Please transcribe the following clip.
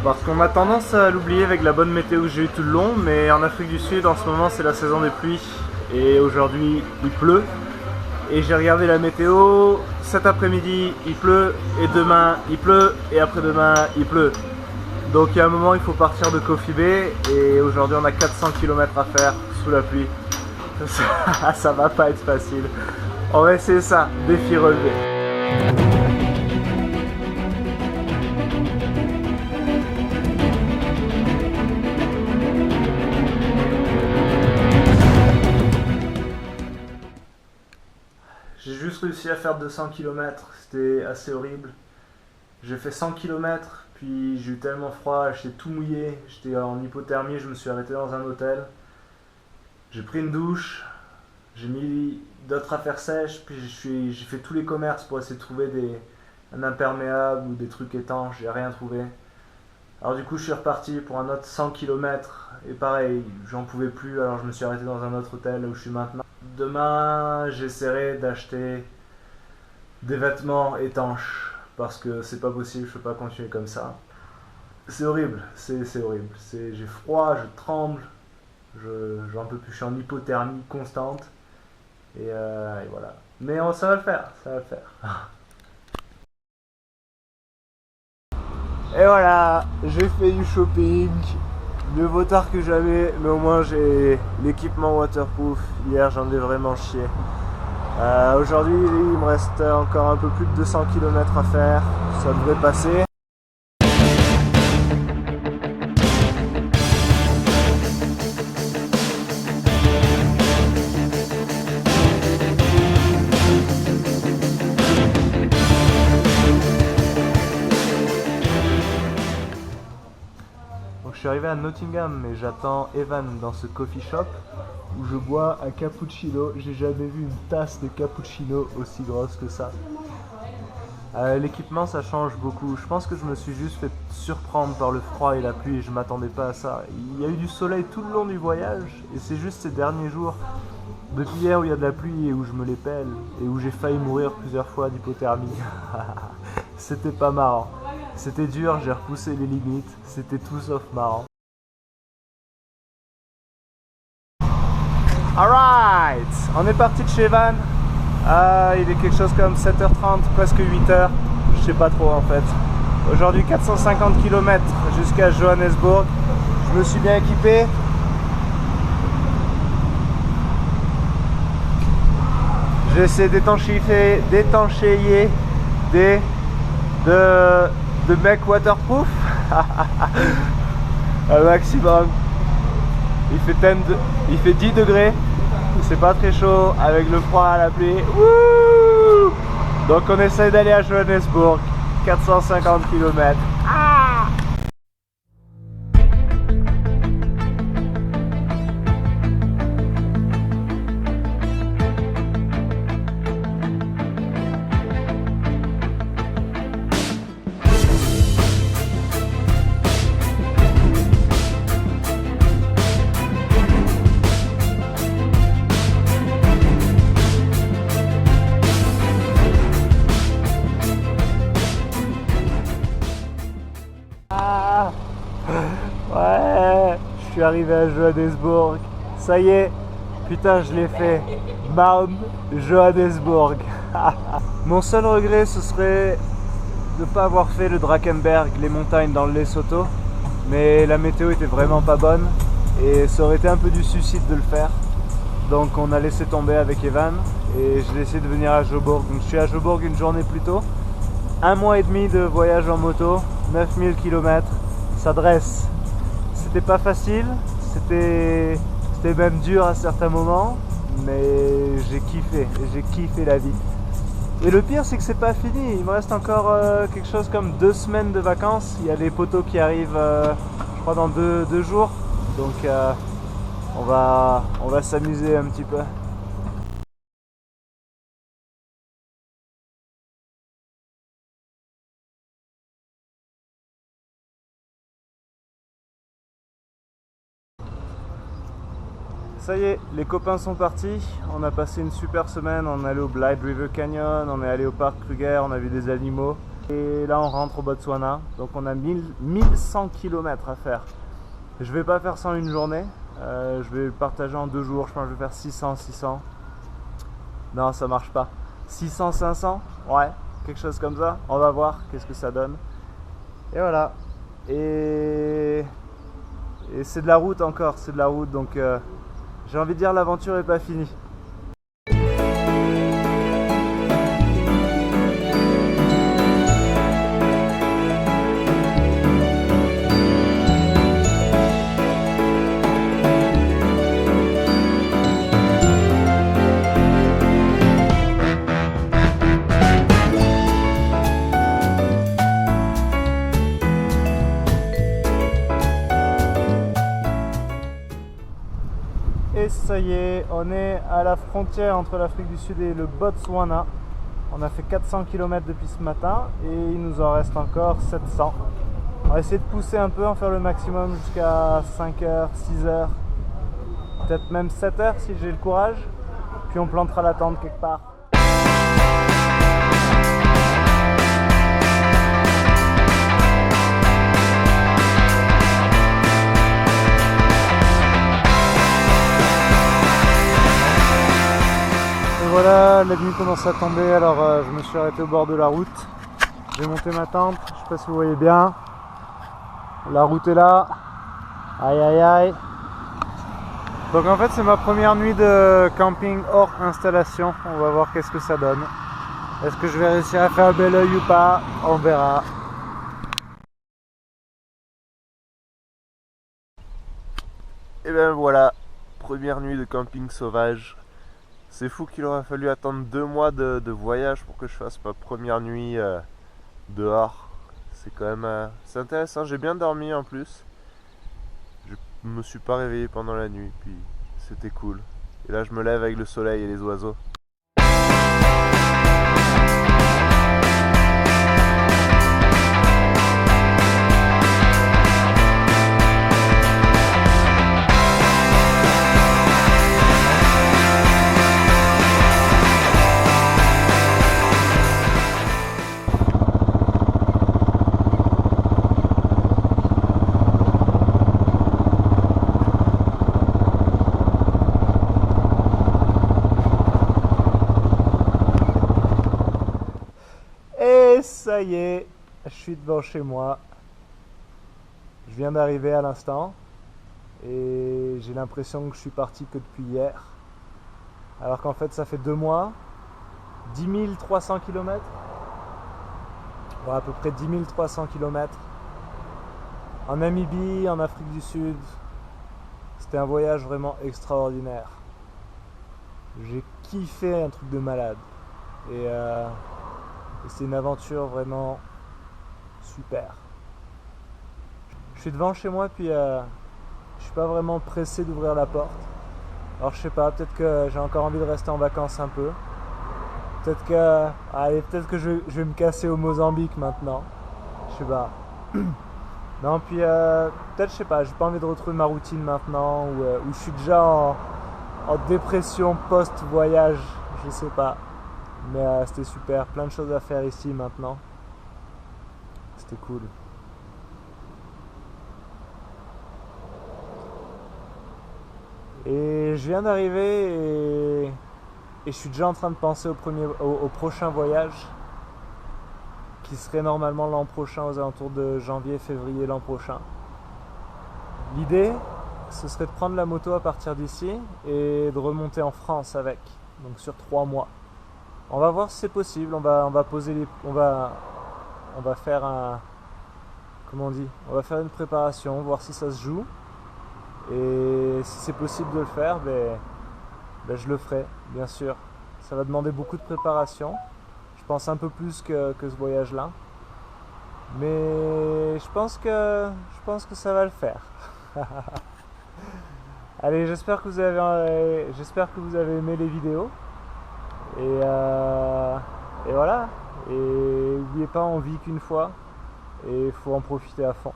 Parce qu'on a tendance à l'oublier avec la bonne météo que j'ai eu tout le long, mais en Afrique du Sud en ce moment c'est la saison des pluies et aujourd'hui il pleut. Et j'ai regardé la météo, cet après-midi il pleut et demain il pleut et après-demain il pleut. Donc il y a un moment il faut partir de Kofi Bay et aujourd'hui on a 400 km à faire sous la pluie. Ça va pas être facile. On va essayer ça, défi relevé. J'ai juste réussi à faire 200 km, c'était assez horrible. J'ai fait 100 km, puis j'ai eu tellement froid, j'étais tout mouillé, j'étais en hypothermie, je me suis arrêté dans un hôtel. J'ai pris une douche, j'ai mis d'autres affaires sèches, puis j'ai fait tous les commerces pour essayer de trouver un imperméable ou des trucs étanches, j'ai rien trouvé. Alors du coup je suis reparti pour un autre 100 km, et pareil, j'en pouvais plus, alors je me suis arrêté dans un autre hôtel où je suis maintenant. Demain, j'essaierai d'acheter des vêtements étanches parce que c'est pas possible, je peux pas continuer comme ça. C'est horrible, c'est horrible. J'ai froid, je tremble, j'en peux plus, je suis en hypothermie constante et voilà. Mais ça va le faire, ça va le faire. Et voilà, j'ai fait du shopping. Mieux vaut tard que jamais, mais au moins j'ai l'équipement waterproof. Hier j'en ai vraiment chié. Aujourd'hui il me reste encore un peu plus de 200 km à faire, ça devrait passer. Je suis arrivé à Nottingham mais j'attends Evan dans ce coffee shop où je bois un cappuccino. J'ai jamais vu une tasse de cappuccino aussi grosse que ça. L'équipement ça change beaucoup. Je pense que je me suis juste fait surprendre par le froid et la pluie et je m'attendais pas à ça. Il y a eu du soleil tout le long du voyage et c'est juste ces derniers jours, depuis hier où il y a de la pluie et où je me les pèle et où j'ai failli mourir plusieurs fois d'hypothermie. C'était pas marrant. C'était dur, j'ai repoussé les limites, c'était tout sauf marrant. Alright, on est parti de chez Evan. Il est quelque chose comme 7h30, presque 8h, je sais pas trop en fait. Aujourd'hui 450 km jusqu'à Johannesburg. Je me suis bien équipé. J'ai essayé d'étanchéer de mec waterproof un maximum. Il fait 10 degrés, c'est pas très chaud avec le froid, la pluie. Wouh! Donc on essaye d'aller à Johannesburg, 450 km. Ouais, je suis arrivé à Johannesburg. Ça y est, putain, je l'ai fait. Mount Johannesburg. Mon seul regret, ce serait de ne pas avoir fait le Drakensberg, les montagnes dans le Lesotho. Mais la météo était vraiment pas bonne et ça aurait été un peu du suicide de le faire. Donc on a laissé tomber avec Evan et j'ai essayé de venir à Joburg. Donc je suis à Joburg une journée plus tôt. 1 mois et demi de voyage en moto, 9000 km, ça dresse. C'était pas facile, c'était même dur à certains moments, mais j'ai kiffé la vie. Et le pire c'est que c'est pas fini, il me reste encore quelque chose comme 2 semaines de vacances. Il y a les poteaux qui arrivent je crois dans 2 jours, donc on va s'amuser un petit peu. Ça y est, les copains sont partis, on a passé une super semaine, on est allé au Blythe River Canyon, on est allé au parc Kruger, on a vu des animaux. Et là on rentre au Botswana, donc on a 1100 km à faire. Je vais pas faire ça en une journée, je vais le partager en 2 jours, je pense que je vais faire 600. Non, ça marche pas. 600, ouais, quelque chose comme ça. On va voir qu'est-ce que ça donne. Et voilà. Et c'est de la route encore, c'est de la route, donc j'ai envie de dire l'aventure est pas finie. Et ça y est, on est à la frontière entre l'Afrique du Sud et le Botswana. On a fait 400 km depuis ce matin et il nous en reste encore 700. On va essayer de pousser un peu, en faire le maximum jusqu'à 5h, 6h, peut-être même 7h si j'ai le courage. Puis on plantera la tente quelque part. Voilà, la nuit commence à tomber, alors je me suis arrêté au bord de la route. J'ai monté ma tente, je sais pas si vous voyez bien. La route est là. Aïe aïe aïe. Donc en fait c'est ma première nuit de camping hors installation. On va voir qu'est-ce que ça donne. Est-ce que je vais réussir à faire bel oeil ou pas? On verra. Et ben voilà, première nuit de camping sauvage. C'est fou qu'il aura fallu attendre 2 mois de voyage pour que je fasse ma première nuit dehors. C'est quand même c'est intéressant, j'ai bien dormi en plus. Je me suis pas réveillé pendant la nuit, puis c'était cool. Et là je me lève avec le soleil et les oiseaux. Et ça y est, je suis devant chez moi. Je viens d'arriver à l'instant et j'ai l'impression que je suis parti que depuis hier. Alors qu'en fait ça fait 2 mois, 10 300 km. Ouais, à peu près 10 300 km. En Namibie, en Afrique du Sud. C'était un voyage vraiment extraordinaire. J'ai kiffé, un truc de malade. Et c'est une aventure vraiment super. Je suis devant chez moi, puis je suis pas vraiment pressé d'ouvrir la porte. Alors je sais pas, peut-être que j'ai encore envie de rester en vacances un peu. Peut-être que je vais me casser au Mozambique maintenant. Je sais pas. Non, puis peut-être, je sais pas, j'ai pas envie de retrouver ma routine maintenant, ou je suis déjà en dépression post-voyage, je sais pas. Mais c'était super, plein de choses à faire ici maintenant. C'était cool. Et je viens d'arriver et je suis déjà en train de penser au prochain voyage, qui serait normalement l'an prochain, aux alentours de janvier, février l'an prochain. L'idée, ce serait de prendre la moto à partir d'ici et de remonter en France avec, donc sur 3 mois. On va voir si c'est possible, on va faire on va faire une préparation, voir si ça se joue. Et si c'est possible de le faire, ben je le ferai, bien sûr. Ça va demander beaucoup de préparation. Je pense un peu plus que ce voyage-là. Mais je pense que ça va le faire. Allez, j'espère que vous avez aimé les vidéos. Et voilà. Et n'oubliez pas, on vit qu'une fois. Et il faut en profiter à fond.